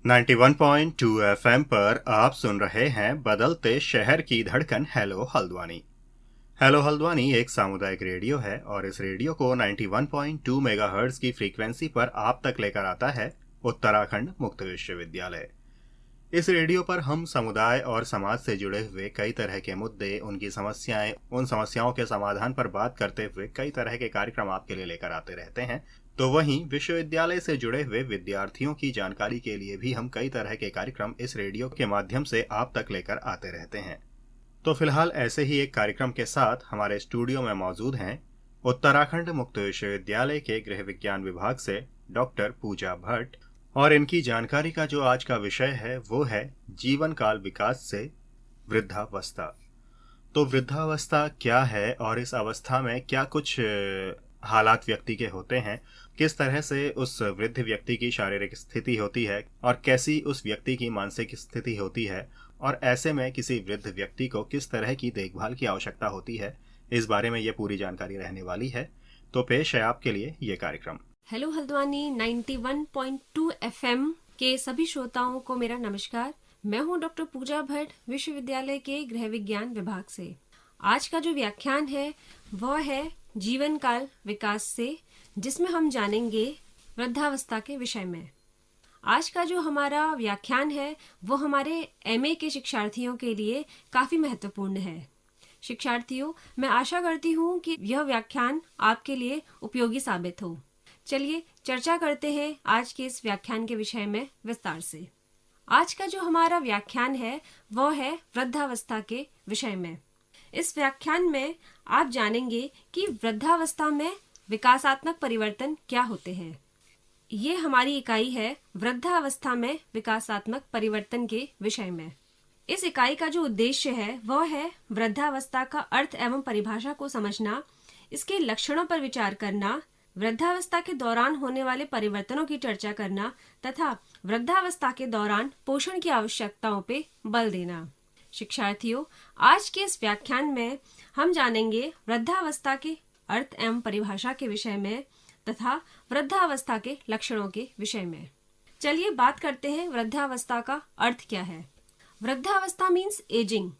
91.2 FM पर आप सुन रहे हैं बदलते शहर की धड़कन हेलो हल्द्वानी। हेलो हल्द्वानी एक सामुदायिक रेडियो है और इस रेडियो को 91.2 मेगाहर्ट्ज की फ्रीक्वेंसी पर आप तक लेकर आता है उत्तराखंड मुक्त विश्वविद्यालय। इस रेडियो पर हम समुदाय और समाज से जुड़े हुए कई तरह के मुद्दे, उनकी समस्याएं, उन समस्याओं के समाधान पर बात करते हुए कई तरह के कार्यक्रम आपके लिए लेकर आते रहते हैं। तो वहीं विश्वविद्यालय से जुड़े हुए विद्यार्थियों की जानकारी के लिए भी हम कई तरह के कार्यक्रम इस रेडियो के माध्यम से आप तक लेकर आते रहते हैं। तो फिलहाल ऐसे ही एक कार्यक्रम के साथ हमारे स्टूडियो में मौजूद हैं उत्तराखंड मुक्त विश्वविद्यालय के गृह विज्ञान विभाग से डॉक्टर पूजा भट्ट, और इनकी जानकारी का जो आज का विषय है वो है जीवन काल विकास से वृद्धावस्था। तो वृद्धावस्था क्या है और इस अवस्था में क्या कुछ हालात व्यक्ति के होते हैं, किस तरह से उस वृद्ध व्यक्ति की शारीरिक स्थिति होती है और कैसी उस व्यक्ति की मानसिक स्थिति होती है, और ऐसे में किसी वृद्ध व्यक्ति को किस तरह की देखभाल की आवश्यकता होती है, इस बारे में ये पूरी जानकारी रहने वाली है। तो पेश है आपके लिए ये कार्यक्रम। हेलो हल्द्वानी 91.2 एफएम के सभी श्रोताओं को मेरा नमस्कार। मैं हूं डॉक्टर पूजा भट्ट, विश्वविद्यालय के गृह विज्ञान विभाग से। आज का जो व्याख्यान है वह है जीवन काल विकास से, जिसमें हम जानेंगे वृद्धावस्था के विषय में। आज का जो हमारा व्याख्यान है वो हमारे एमए के शिक्षार्थियों के लिए काफी महत्वपूर्ण है। शिक्षार्थियों, मैं आशा करती हूँ कि यह व्याख्यान आपके लिए उपयोगी साबित हो। चलिए चर्चा करते हैं आज के इस व्याख्यान के विषय में विस्तार से। आज का जो हमारा व्याख्यान है वह है वृद्धावस्था के विषय में। इस व्याख्यान में आप जानेंगे कि वृद्धावस्था में विकासात्मक परिवर्तन क्या होते हैं। ये हमारी इकाई है वृद्धावस्था में विकासात्मक परिवर्तन के विषय में। इस इकाई का जो उद्देश्य है वह है वृद्धावस्था का अर्थ एवं परिभाषा को समझना, इसके लक्षणों पर विचार करना, वृद्धावस्था के दौरान होने वाले परिवर्तनों की चर्चा करना तथा वृद्धावस्था के दौरान पोषण की आवश्यकताओं पे बल देना। शिक्षार्थियों, आज के इस व्याख्यान में हम जानेंगे वृद्धावस्था के अर्थ एवं परिभाषा के विषय में तथा वृद्धावस्था के लक्षणों के विषय में। चलिए बात करते हैं वृद्धावस्था का अर्थ क्या है। वृद्धावस्था मीन्स एजिंग।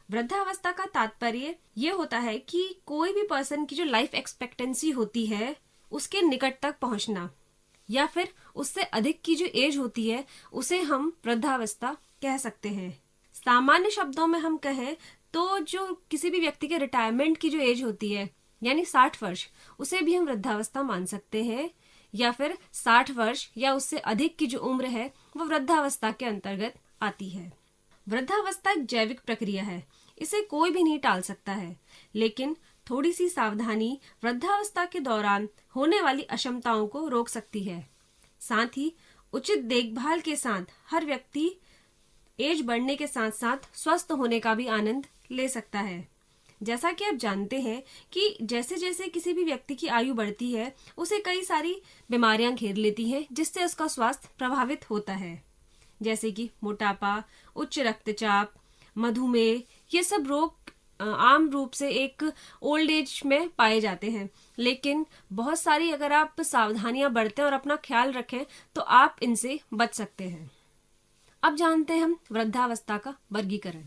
वृद्धावस्था का तात्पर्य ये होता है कि कोई भी पर्सन की जो लाइफ एक्सपेक्टेंसी होती है उसके निकट तक पहुंचना, या फिर उससे अधिक की जो एज होती है उसे हम वृद्धावस्था कह सकते हैं। सामान्य शब्दों में हम कहें तो जो किसी भी व्यक्ति के रिटायरमेंट की जो एज होती है यानी 60 वर्ष, उसे भी हम वृद्धावस्था मान सकते हैं, या फिर 60 वर्ष या उससे अधिक की जो उम्र है वो वृद्धावस्था के अंतर्गत आती है। वृद्धावस्था एक जैविक प्रक्रिया है, इसे कोई भी नहीं टाल सकता है, लेकिन थोड़ी सी सावधानी वृद्धावस्था के दौरान होने वाली अक्षमताओं को रोक सकती है। साथ ही उचित देखभाल के साथ हर व्यक्ति एज बढ़ने के साथ साथ स्वस्थ होने का भी आनंद ले सकता है। जैसा कि आप जानते हैं कि जैसे जैसे किसी भी व्यक्ति की आयु बढ़ती है उसे कई सारी बीमारियां घेर लेती हैं, जिससे उसका स्वास्थ्य प्रभावित होता है, जैसे कि मोटापा, उच्च रक्तचाप, मधुमेह। ये सब रोग आम रूप से एक ओल्ड एज में पाए जाते हैं, लेकिन बहुत सारी अगर आप सावधानियां बरतें और अपना ख्याल रखें तो आप इनसे बच सकते हैं। अब जानते हैं हम वृद्धावस्था का वर्गीकरण।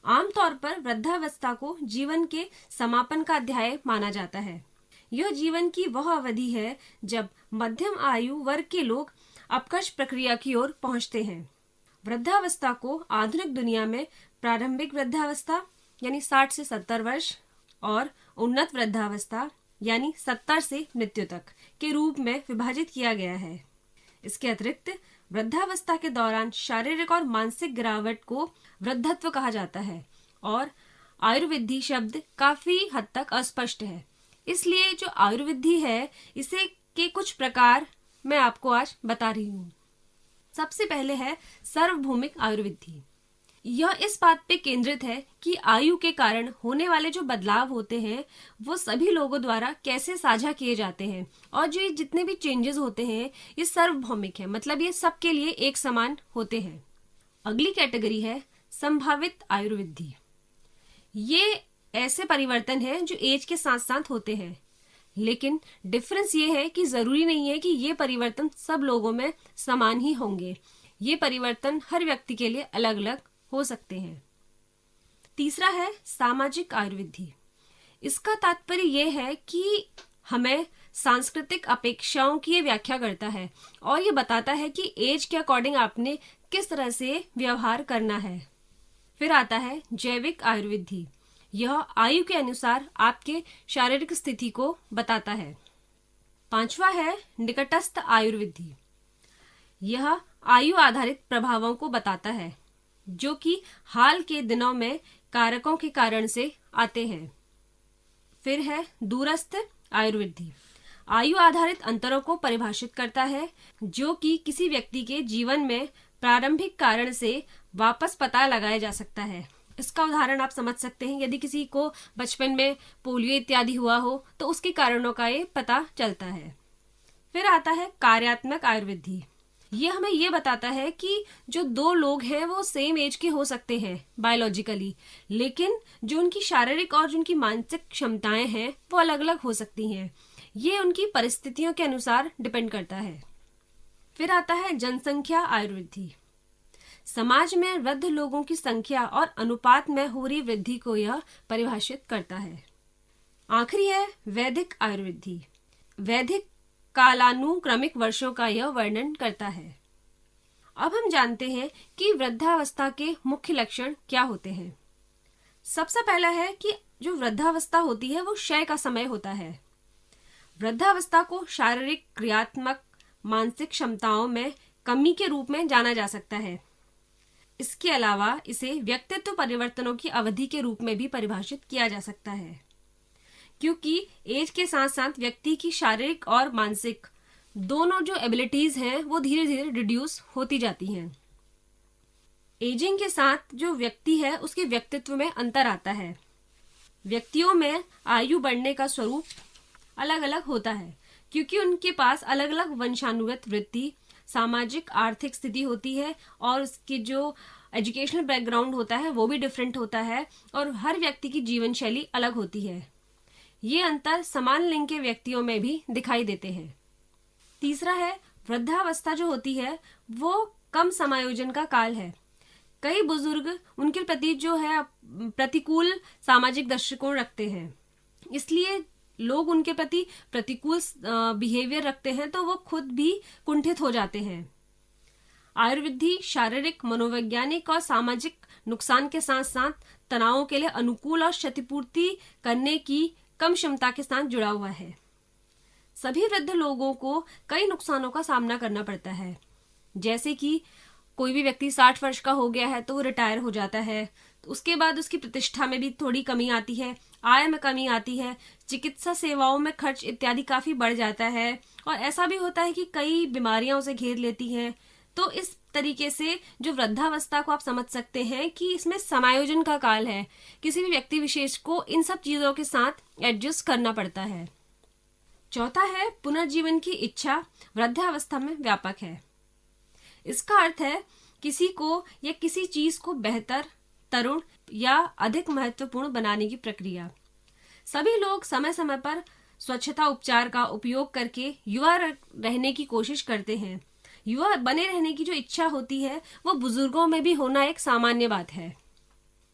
आमतौर पर वृद्धावस्था को जीवन के समापन का अध्याय माना जाता है। यह जीवन की वह अवधि है जब मध्यम आयु वर्ग के लोग अपकर्ष प्रक्रिया की ओर पहुंचते हैं। वृद्धावस्था को आधुनिक दुनिया में प्रारंभिक वृद्धावस्था यानी 60 से 70 वर्ष और उन्नत वृद्धावस्था यानी 70 से मृत्यु तक के रूप में विभाजित किया गया है। इसके अतिरिक्त वृद्धावस्था के दौरान शारीरिक और मानसिक गिरावट को वृद्धत्व कहा जाता है, और आयुर्वृद्धि शब्द काफी हद तक अस्पष्ट है। इसलिए जो आयुर्वृद्धि है इसे के कुछ प्रकार मैं आपको आज बता रही हूँ। सबसे पहले है सार्वभौमिक आयुर्विधि। यह इस बात पे केंद्रित है कि आयु के कारण होने वाले जो बदलाव होते हैं वो सभी लोगों द्वारा कैसे साझा किए जाते हैं, और जो जितने भी चेंजेस होते हैं ये सार्वभौमिक है, मतलब ये सबके लिए एक समान होते हैं। अगली कैटेगरी है संभावित आयुर्विधि। ये ऐसे परिवर्तन है जो एज के साथ साथ होते हैं, लेकिन डिफरेंस ये है कि जरूरी नहीं है कि ये परिवर्तन सब लोगों में समान ही होंगे। ये परिवर्तन हर व्यक्ति के लिए अलग अलग हो सकते हैं। तीसरा है सामाजिक आयुर्वृद्धि। इसका तात्पर्य यह है कि हमें सांस्कृतिक अपेक्षाओं की ये व्याख्या करता है और ये बताता है कि एज के अकॉर्डिंग आपने किस तरह से व्यवहार करना है। फिर आता है जैविक आयुर्विधि। यह आयु के अनुसार आपके शारीरिक स्थिति को बताता है। पांचवा है निकटस्थ आयुर्विधि। यह आयु आधारित प्रभावों को बताता है जो कि हाल के दिनों में कारकों के कारण से आते हैं। फिर है दूरस्थ आयुर्विधि। आयु आधारित अंतरों को परिभाषित करता है जो कि किसी व्यक्ति के जीवन में प्रारंभिक कारण से वापस पता लगाया जा सकता है। इसका उदाहरण आप समझ सकते हैं, यदि किसी को बचपन में पोलियो इत्यादि हुआ हो तो उसके कारणों का ये पता चलता है। फिर आता है कार्यात्मक आयुर्विधि। ये हमें ये बताता है कि जो दो लोग हैं वो सेम एज के हो सकते हैं बायोलॉजिकली, लेकिन जो उनकी शारीरिक और जो उनकी मानसिक क्षमताएं हैं वो अलग अलग हो सकती हैं। ये उनकी परिस्थितियों के अनुसार डिपेंड करता है। फिर आता है जनसंख्या आयुर्विधि। समाज में वृद्ध लोगों की संख्या और अनुपात में हो रही वृद्धि को यह परिभाषित करता है। आखिरी है वैदिक आयुर्विधि। वैदिक कालानुक्रमिक वर्षों का यह वर्णन करता है। अब हम जानते हैं कि वृद्धावस्था के मुख्य लक्षण क्या होते हैं। सबसे पहला है कि जो वृद्धावस्था होती है वो क्षय का समय होता है। वृद्धावस्था को शारीरिक, क्रियात्मक, मानसिक क्षमताओं में कमी के रूप में जाना जा सकता है। इसके अलावा इसे व्यक्तित्व परिवर्तनों की अवधि के रूप में भी परिभाषित किया जा सकता है, क्योंकि एज के साथ साथ व्यक्ति की शारीरिक और मानसिक दोनों जो एबिलिटीज हैं वो धीरे धीरे रिड्यूस होती जाती हैं। एजिंग के साथ जो व्यक्ति है उसके व्यक्तित्व में अंतर आता है। व्यक्तियों में आयु बढ़ने का स्वरूप अलग अलग होता है क्योंकि उनके पास अलग अलग वंशानुगत वृत्ति, सामाजिक आर्थिक स्थिति होती है और उसकी जो एजुकेशनल बैकग्राउंड होता है वो भी डिफरेंट होता है और हर व्यक्ति की जीवन शैली अलग होती है। ये अंतर समान लिंग के व्यक्तियों में भी दिखाई देते हैं। तीसरा है वृद्धावस्था जो होती है वो कम समायोजन का काल है। कई बुजुर्ग उनके प्रति जो है प्रतिकूल सामाजिक दृष्टिकोण रखते हैं, इसलिए लोग उनके प्रति प्रतिकूल बिहेवियर रखते हैं तो वो खुद भी कुंठित हो जाते हैं। आयुर्विधि शारीरिक, मनोवैज्ञानिक और सामाजिक नुकसान के साथ साथ तनावों के लिए अनुकूल और क्षतिपूर्ति करने की कम क्षमता के साथ जुड़ा हुआ है। सभी वृद्ध लोगों को कई नुकसानों का सामना करना पड़ता है, जैसे कि कोई भी व्यक्ति 60 वर्ष का हो गया है तो वो रिटायर हो जाता है, तो उसके बाद उसकी प्रतिष्ठा में भी थोड़ी कमी आती है, आय में कमी आती है, चिकित्सा सेवाओं में खर्च इत्यादि काफी बढ़ जाता है और ऐसा भी होता है कि कई बीमारियां उसे घेर लेती हैं। तो इस तरीके से जो वृद्धावस्था को आप समझ सकते हैं कि इसमें समायोजन का काल है। किसी भी व्यक्ति विशेष को इन सब चीजों के साथ एडजस्ट करना पड़ता है। चौथा है पुनर्जीवन की इच्छा वृद्धावस्था में व्यापक है। इसका अर्थ है किसी को या किसी चीज को बेहतर, तरुण या अधिक महत्वपूर्ण बनाने की प्रक्रिया। सभी लोग समय समय पर स्वच्छता उपचार का उपयोग करके युवा रहने की कोशिश करते हैं। युवा बने रहने की जो इच्छा होती है वो बुजुर्गों में भी होना एक सामान्य बात है।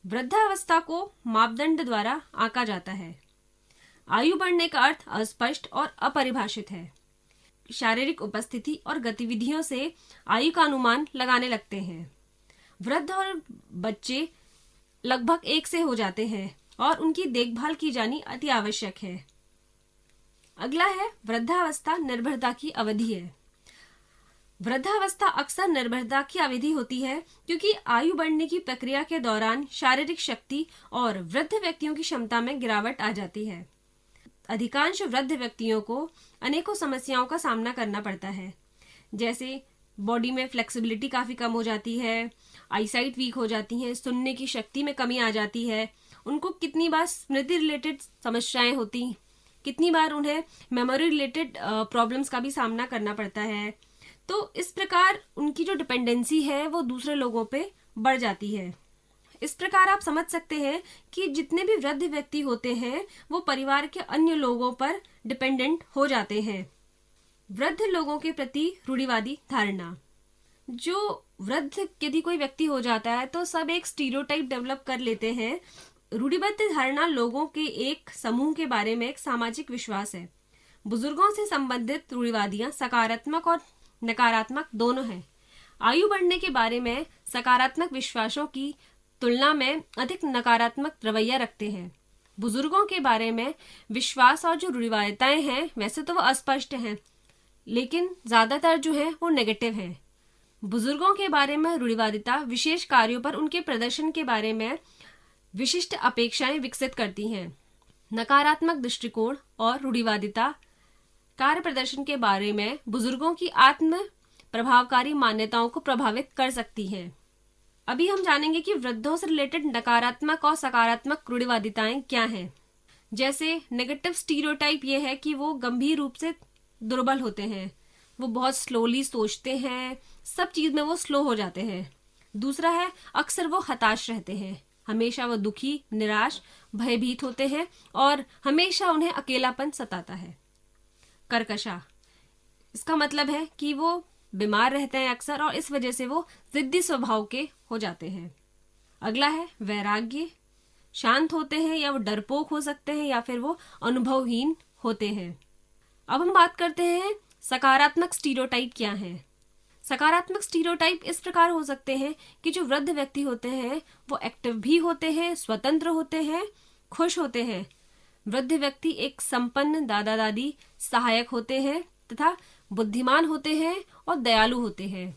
वृद्धावस्था को मापदंड द्वारा आंका जाता है। आयु बढ़ने का अर्थ अस्पष्ट और अपरिभाषित है। शारीरिक उपस्थिति और गतिविधियों से आयु का अनुमान लगाने लगते हैं। वृद्ध और बच्चे लगभग एक से हो जाते हैं और उनकी देखभाल की जानी अति आवश्यक है। अगला है वृद्धावस्था निर्भरता की अवधि है। वृद्धावस्था अक्सर निर्भरता की अवधि होती है क्योंकि आयु बढ़ने की प्रक्रिया के दौरान शारीरिक शक्ति और वृद्ध व्यक्तियों की क्षमता में गिरावट आ जाती है। अधिकांश वृद्ध व्यक्तियों को अनेकों समस्याओं का सामना करना पड़ता है, जैसे बॉडी में फ्लेक्सिबिलिटी काफी कम हो जाती है, आईसाइट वीक हो जाती है, सुनने की शक्ति में कमी आ जाती है, उनको कितनी बार स्मृति रिलेटेड समस्याएं होती, कितनी बार उन्हें मेमोरी रिलेटेड प्रॉब्लम्स का भी सामना करना पड़ता है। तो इस प्रकार उनकी जो डिपेंडेंसी है वो दूसरे लोगों पे बढ़ जाती है। इस प्रकार आप समझ सकते हैं कि जितने भी वृद्ध व्यक्ति होते हैं वो परिवार के अन्य लोगों पर डिपेंडेंट हो जाते हैं। वृद्ध लोगों के प्रति रूढ़िवादी धारणा। जो वृद्ध यदि कोई व्यक्ति हो जाता है तो सब एक स्टीरियोटाइप डेवलप कर लेते हैं। रूढ़िबद्ध धारणा लोगों के एक समूह के बारे में एक सामाजिक विश्वास है। बुजुर्गों से संबंधित रूढ़िवादियां सकारात्मक और नकारात्मक दोनों हैं। आयु बढ़ने के बारे में सकारात्मक विश्वासों की तुलना में अधिक नकारात्मक रवैया रखते हैं। बुजुर्गों के बारे में विश्वास और जो रूढ़िवादिताएं हैं वैसे तो वो अस्पष्ट हैं, लेकिन ज्यादातर जो है वो नेगेटिव है। बुजुर्गों के बारे में रूढ़िवादिता विशेष कार्यों पर उनके प्रदर्शन के बारे में विशिष्ट अपेक्षाएं विकसित करती हैं। नकारात्मक दृष्टिकोण और रूढ़िवादिता कार्य प्रदर्शन के बारे में बुजुर्गों की आत्म प्रभावकारी मान्यताओं को प्रभावित कर सकती हैं। अभी हम जानेंगे कि वृद्धों से रिलेटेड नकारात्मक और सकारात्मक रूढ़िवादिताएं क्या हैं। जैसे नेगेटिव स्टीरियोटाइप ये है कि वो गंभीर रूप से दुर्बल होते हैं, वो बहुत स्लोली सोचते हैं, सब चीज में वो स्लो हो जाते हैं। दूसरा है अक्सर वो हताश रहते हैं, हमेशा वो दुखी, निराश, भयभीत होते हैं और हमेशा उन्हें अकेलापन सताता है। कर्कशा, इसका मतलब है कि वो बीमार रहते हैं अक्सर और इस वजह से वो जिद्दी स्वभाव के हो जाते हैं। अगला है वैराग्य, शांत होते हैं या वो डरपोक हो सकते हैं या फिर वो अनुभवहीन होते हैं। अब हम बात करते हैं सकारात्मक स्टीरियोटाइप क्या है। सकारात्मक स्टीरियोटाइप इस प्रकार हो सकते हैं कि जो वृद्ध व्यक्ति होते हैं वो एक्टिव भी होते हैं, स्वतंत्र होते हैं, खुश होते हैं। वृद्ध व्यक्ति एक संपन्न दादा दादी सहायक होते हैं तथा बुद्धिमान होते हैं और दयालु होते हैं।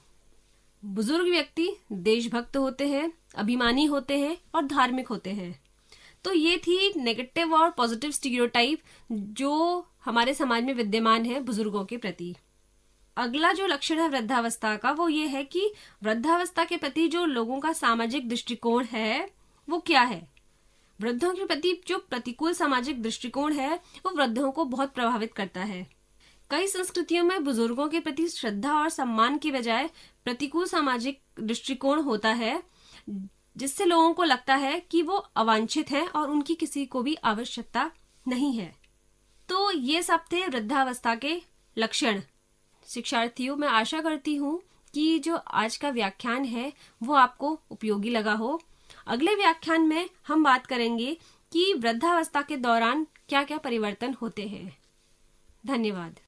बुजुर्ग व्यक्ति देशभक्त होते हैं, अभिमानी होते हैं और धार्मिक होते हैं। तो ये थी नेगेटिव और पॉजिटिव स्टीरियोटाइप जो हमारे समाज में विद्यमान है बुजुर्गों के प्रति। अगला जो लक्षण है वृद्धावस्था का वो ये है कि वृद्धावस्था के प्रति जो लोगों का सामाजिक दृष्टिकोण है वो क्या है। वृद्धों के प्रति जो प्रतिकूल सामाजिक दृष्टिकोण है वो वृद्धों को बहुत प्रभावित करता है। कई संस्कृतियों में बुजुर्गों के प्रति श्रद्धा और सम्मान की बजाय प्रतिकूल सामाजिक दृष्टिकोण होता है, जिससे लोगों को लगता है कि वो अवांछित हैं और उनकी किसी को भी आवश्यकता नहीं है। तो ये सब थे वृद्धावस्था के लक्षण। शिक्षार्थियों, मैं आशा करती हूँ कि जो आज का व्याख्यान है वो आपको उपयोगी लगा हो। अगले व्याख्यान में हम बात करेंगे कि वृद्धावस्था के दौरान क्या क्या परिवर्तन होते हैं। धन्यवाद।